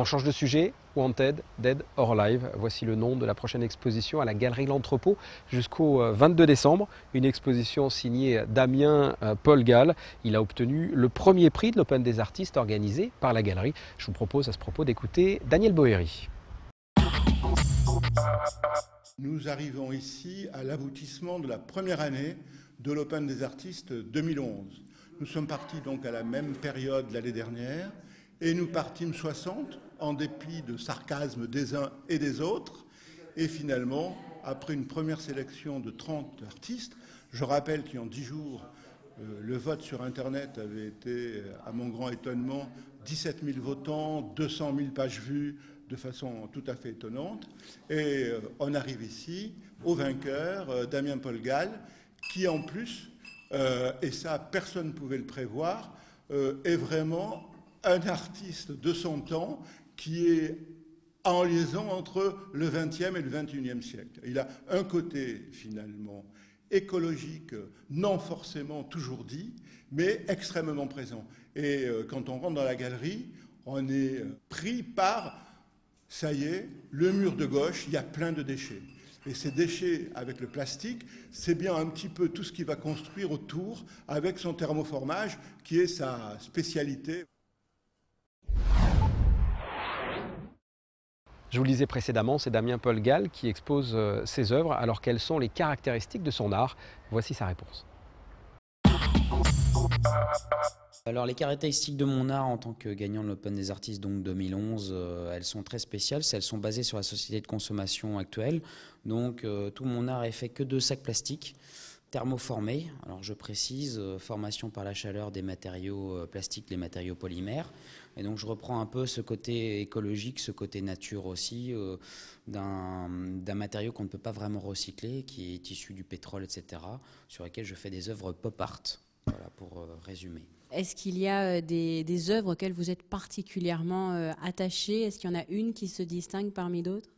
On change de sujet, Wanted, Dead or Alive. Voici le nom de la prochaine exposition à la Galerie L'Entrepôt jusqu'au 22 décembre. Une exposition signée Damien Paul Gall. Il a obtenu le premier prix de l'Open des artistes organisé par la Galerie. Je vous propose à ce propos d'écouter Daniel Boéry. Nous arrivons ici à l'aboutissement de la première année de l'Open des artistes 2011. Nous sommes partis donc à la même période l'année dernière et nous partîmes 60 en dépit de sarcasme des uns et des autres. Et finalement, après une première sélection de 30 artistes, je rappelle qu'en 10 jours, le vote sur Internet avait été, à mon grand étonnement, 17 000 votants, 200 000 pages vues, de façon tout à fait étonnante. Et on arrive ici au vainqueur, Damien Paul Gall, qui en plus, et ça personne ne pouvait le prévoir, est vraiment un artiste de son temps qui est en liaison entre le XXe et le XXIe siècle. Il a un côté finalement écologique, non forcément toujours dit, mais extrêmement présent. Et quand on rentre dans la galerie, on est pris par, ça y est, le mur de gauche, il y a plein de déchets. Et ces déchets avec le plastique, c'est bien un petit peu tout ce qu'il va construire autour avec son thermoformage, qui est sa spécialité. Je vous le disais précédemment, c'est Damien Paul Gall qui expose ses œuvres. Alors quelles sont les caractéristiques de son art? Voici sa réponse. Alors les caractéristiques de mon art en tant que gagnant de l'Open des artistes donc 2011, elles sont très spéciales. Elles sont basées sur la société de consommation actuelle. Donc tout mon art est fait que de sacs plastiques thermoformés. Alors je précise, formation par la chaleur des matériaux plastiques, les matériaux polymères. Et donc je reprends un peu ce côté écologique, ce côté nature aussi, d'un matériau qu'on ne peut pas vraiment recycler, qui est issu du pétrole, etc., sur lequel je fais des œuvres pop art. Voilà pour résumer. Est-ce qu'il y a des œuvres auxquelles vous êtes particulièrement attaché? Est-ce qu'il y en a une qui se distingue parmi d'autres?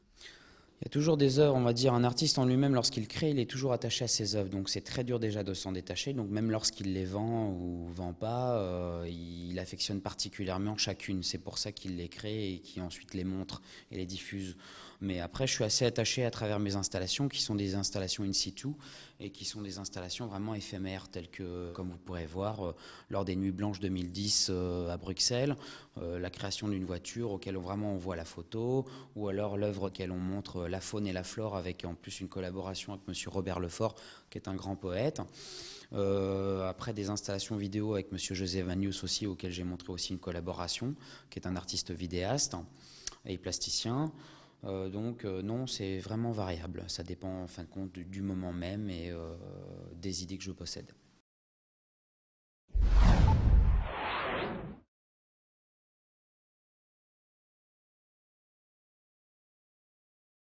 Il y a toujours des œuvres, on va dire, un artiste en lui-même, lorsqu'il crée, il est toujours attaché à ses œuvres. Donc c'est très dur déjà de s'en détacher. Donc même lorsqu'il les vend ou vend pas, il affectionne particulièrement chacune. C'est pour ça qu'il les crée et qu'il ensuite les montre et les diffuse. Mais après, je suis assez attaché à travers mes installations, qui sont des installations in situ et qui sont des installations vraiment éphémères, telles que, comme vous pourrez voir, lors des Nuits Blanches 2010 à Bruxelles, la création d'une voiture auquel vraiment on voit la photo, ou alors l'œuvre auquel on montre la faune et la flore, avec en plus une collaboration avec monsieur Robert Lefort, qui est un grand poète. Après des installations vidéo avec monsieur José Vanius aussi, auquel j'ai montré aussi une collaboration, qui est un artiste vidéaste et plasticien. Non, c'est vraiment variable. Ça dépend en fin de compte du moment même et des idées que je possède.